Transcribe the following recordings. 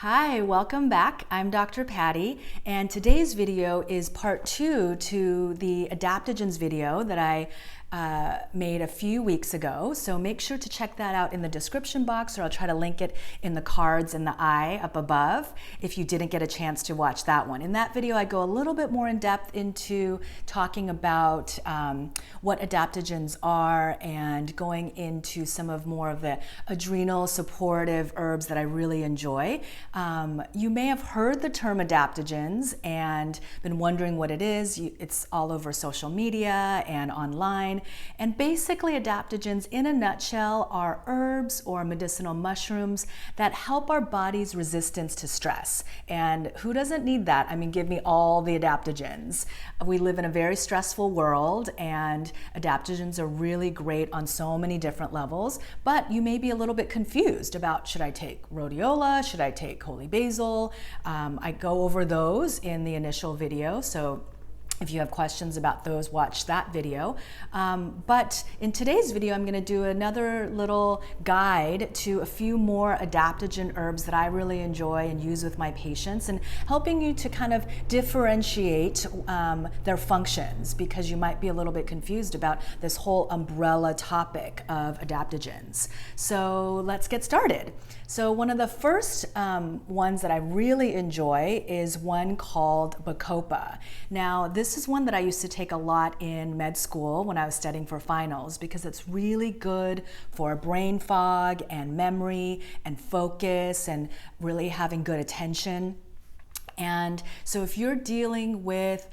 Hi, welcome back. I'm Dr. Patti, and today's video is part 2 to the adaptogens video that I made a few weeks ago. So make sure to check that out in the description box, or I'll try to link it in the cards in the eye up above if you didn't get a chance to watch that one. In that video, I go a little bit more in depth into talking about what adaptogens are and going into some of more of the adrenal supportive herbs that I really enjoy. You may have heard the term adaptogens and been wondering what it is. It's all over social media and online. And basically, adaptogens in a nutshell are herbs or medicinal mushrooms that help our body's resistance to stress. And who doesn't need that? I mean, give me all the adaptogens. We live in a very stressful world, and adaptogens are really great on so many different levels. But you may be a little bit confused about, should I take rhodiola? Should I take holy basil? I go over those in the initial video. So if you have questions about those, watch that video. But in today's video, I'm going to do another little guide to a few more adaptogen herbs that I really enjoy and use with my patients, and helping you to kind of differentiate their functions, because you might be a little bit confused about this whole umbrella topic of adaptogens. So let's get started. So one of the first ones that I really enjoy is one called Bacopa. Now, this is one that I used to take a lot in med school when I was studying for finals, because it's really good for brain fog and memory and focus and really having good attention. And so if you're dealing with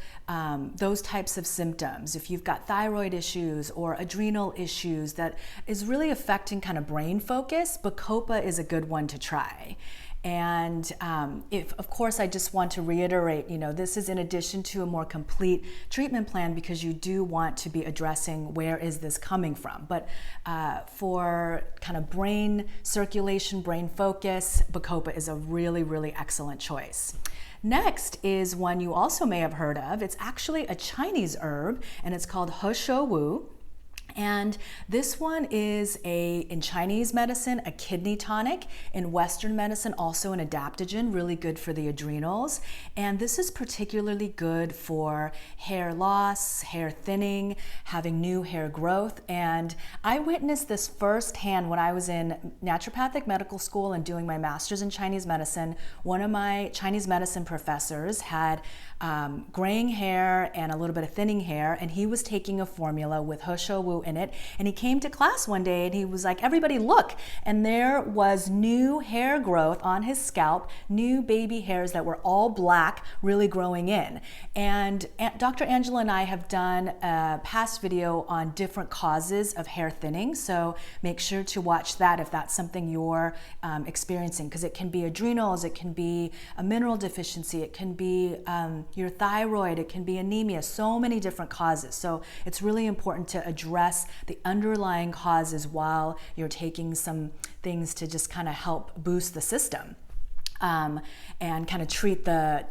those types of symptoms, if you've got thyroid issues or adrenal issues that is really affecting kind of brain focus, Bacopa is a good one to try. And of course, I just want to reiterate, this is in addition to a more complete treatment plan, because you do want to be addressing where is this coming from. But for kind of brain circulation, brain focus, Bacopa is a really, really excellent choice. Next is one you also may have heard of. It's actually a Chinese herb, and it's called Shou Wu. And this one is in Chinese medicine, a kidney tonic. In Western medicine, also an adaptogen, really good for the adrenals. And this is particularly good for hair loss, hair thinning, having new hair growth. And I witnessed this firsthand when I was in naturopathic medical school and doing my master's in Chinese medicine. One of my Chinese medicine professors had graying hair and a little bit of thinning hair, and he was taking a formula with Shou Wu in it, and he came to class one day and he was like, "Everybody look," and there was new hair growth on his scalp, new baby hairs that were all black, really growing in. And Dr. Angela and I have done a past video on different causes of hair thinning, so make sure to watch that if that's something you're experiencing, because it can be adrenals, it can be a mineral deficiency, it can be your thyroid, it can be anemia, so many different causes. So it's really important to address the underlying causes while you're taking some things to just kind of help boost the system. And kind of treat the,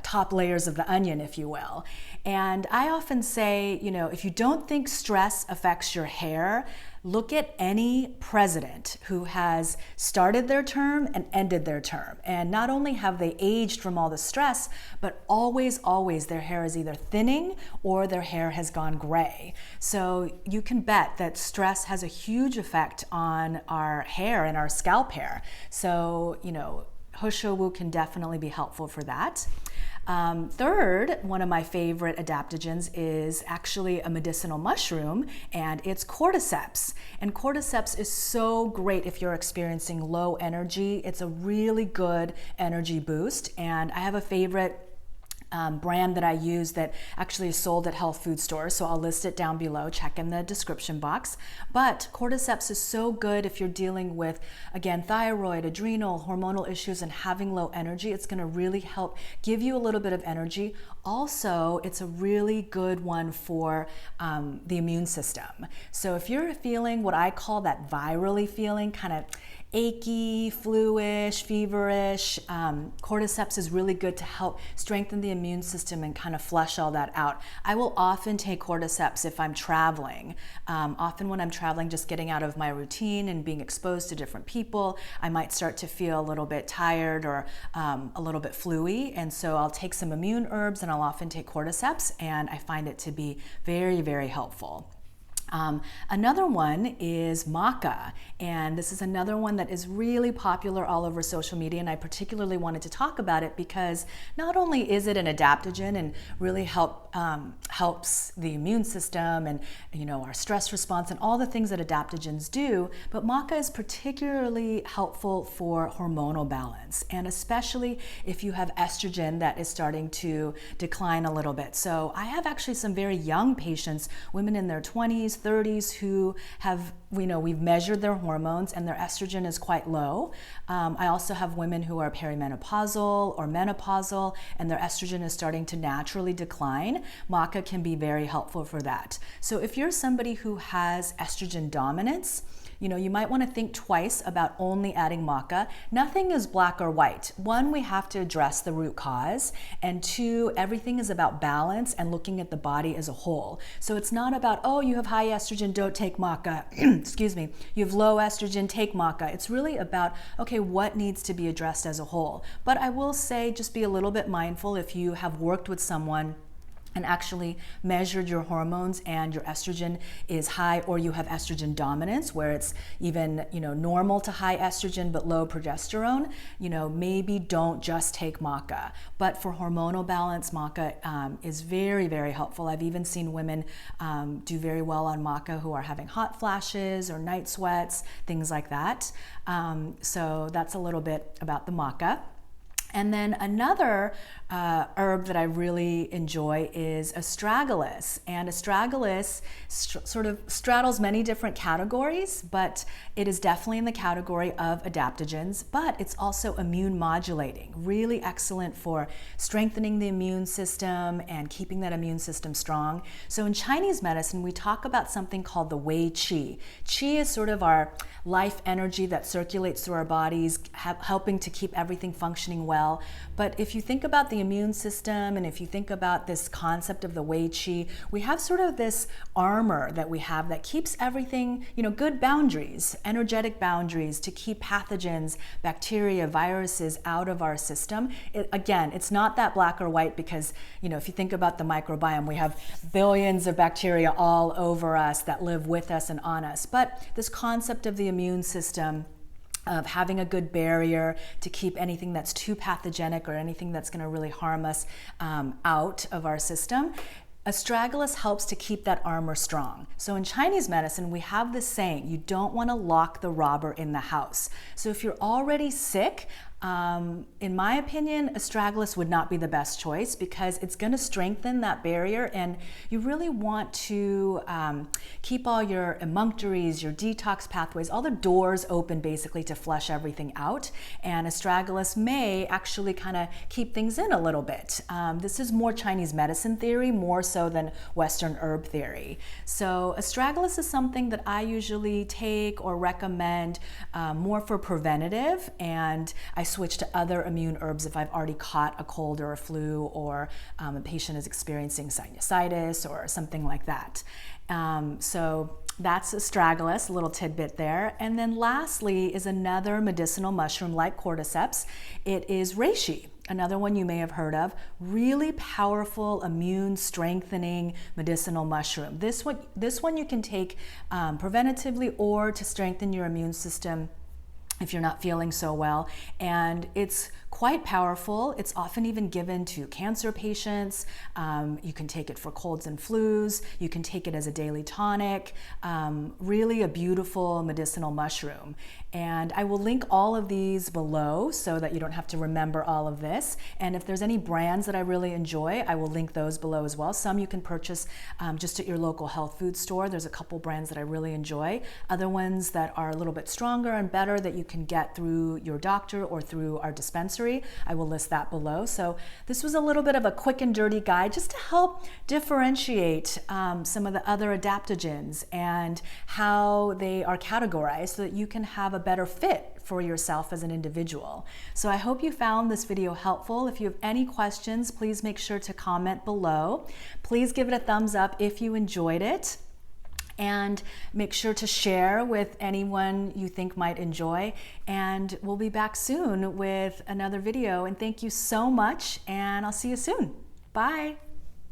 top layers of the onion, if you will. And I often say, if you don't think stress affects your hair, look at any president who has started their term and ended their term. And not only have they aged from all the stress, but always, always their hair is either thinning or their hair has gone gray. So you can bet that stress has a huge effect on our hair and our scalp hair. So, Shou Wu can definitely be helpful for that. Third, one of my favorite adaptogens is actually a medicinal mushroom, and it's cordyceps. And cordyceps is so great if you're experiencing low energy. It's a really good energy boost, and I have a favorite brand that I use that actually is sold at health food stores, so I'll list it down below. Check in the description box. But cordyceps is so good if you're dealing with, again, thyroid, adrenal, hormonal issues, and having low energy. It's going to really help give you a little bit of energy. Also, it's a really good one for the immune system. So if you're feeling what I call that virally feeling, kind of achy, fluish, feverish, cordyceps is really good to help strengthen the immune system and kind of flush all that out. I will often take cordyceps if I'm traveling. Often when I'm traveling, just getting out of my routine and being exposed to different people, I might start to feel a little bit tired or a little bit fluey. And so I'll take some immune herbs and I'll often take cordyceps, and I find it to be very, very helpful. Another one is maca, and this is another one that is really popular all over social media, and I particularly wanted to talk about it because not only is it an adaptogen and really helps the immune system and our stress response and all the things that adaptogens do, but maca is particularly helpful for hormonal balance, and especially if you have estrogen that is starting to decline a little bit. So I have actually some very young patients, women in their 20s, 30s, who have, we've measured their hormones and their estrogen is quite low. I also have women who are perimenopausal or menopausal and their estrogen is starting to naturally decline. Maca can be very helpful for that. So if you're somebody who has estrogen dominance, you might want to think twice about only adding maca. Nothing is black or white. One, we have to address the root cause, and two, everything is about balance and looking at the body as a whole. So it's not about, oh, you have high estrogen, don't take maca. Excuse me. You have low estrogen, take maca. It's really about, okay, what needs to be addressed as a whole. But I will say, just be a little bit mindful if you have worked with someone and actually measured your hormones and your estrogen is high, or you have estrogen dominance where it's even normal to high estrogen but low progesterone, maybe don't just take maca. But for hormonal balance, maca is very, very helpful. I've even seen women do very well on maca who are having hot flashes or night sweats, things like that. So that's a little bit about the maca. And then another herb that I really enjoy is astragalus. And astragalus sort of straddles many different categories, but it is definitely in the category of adaptogens, but it's also immune modulating, really excellent for strengthening the immune system and keeping that immune system strong. So in Chinese medicine, we talk about something called the Wei Qi. Qi is sort of our life energy that circulates through our bodies, helping to keep everything functioning well. But if you think about the immune system and if you think about this concept of the Wei Qi, we have sort of this armor that we have that keeps everything, good boundaries, energetic boundaries to keep pathogens, bacteria, viruses out of our system. Again, it's not that black or white because, if you think about the microbiome, we have billions of bacteria all over us that live with us and on us. But this concept of the immune system, of having a good barrier to keep anything that's too pathogenic or anything that's going to really harm us out of our system. Astragalus helps to keep that armor strong. So in Chinese medicine, we have this saying, you don't want to lock the robber in the house. So if you're already sick, in my opinion, astragalus would not be the best choice because it's going to strengthen that barrier, and you really want to keep all your emunctories, your detox pathways, all the doors open basically to flush everything out, and astragalus may actually kind of keep things in a little bit. This is more Chinese medicine theory, more so than Western herb theory. So astragalus is something that I usually take or recommend more for preventative, and I switch to other immune herbs if I've already caught a cold or a flu, or a patient is experiencing sinusitis or something like that. So that's astragalus, a little tidbit there. And then lastly is another medicinal mushroom like cordyceps. It is reishi. Another one you may have heard of, really powerful immune strengthening medicinal mushroom. This one you can take preventatively or to strengthen your immune system if you're not feeling so well, and it's quite powerful. It's often even given to cancer patients. You can take it for colds and flus. You can take it as a daily tonic. Really a beautiful medicinal mushroom. And I will link all of these below so that you don't have to remember all of this. And if there's any brands that I really enjoy, I will link those below as well. Some you can purchase just at your local health food store. There's a couple brands that I really enjoy. Other ones that are a little bit stronger and better that you can get through your doctor or through our dispensary. I will list that below. So this was a little bit of a quick and dirty guide just to help differentiate some of the other adaptogens and how they are categorized so that you can have a better fit for yourself as an individual. So I hope you found this video helpful. If you have any questions, please make sure to comment below. Please give it a thumbs up if you enjoyed it. And make sure to share with anyone you think might enjoy. And we'll be back soon with another video. And thank you so much, and I'll see you soon. Bye.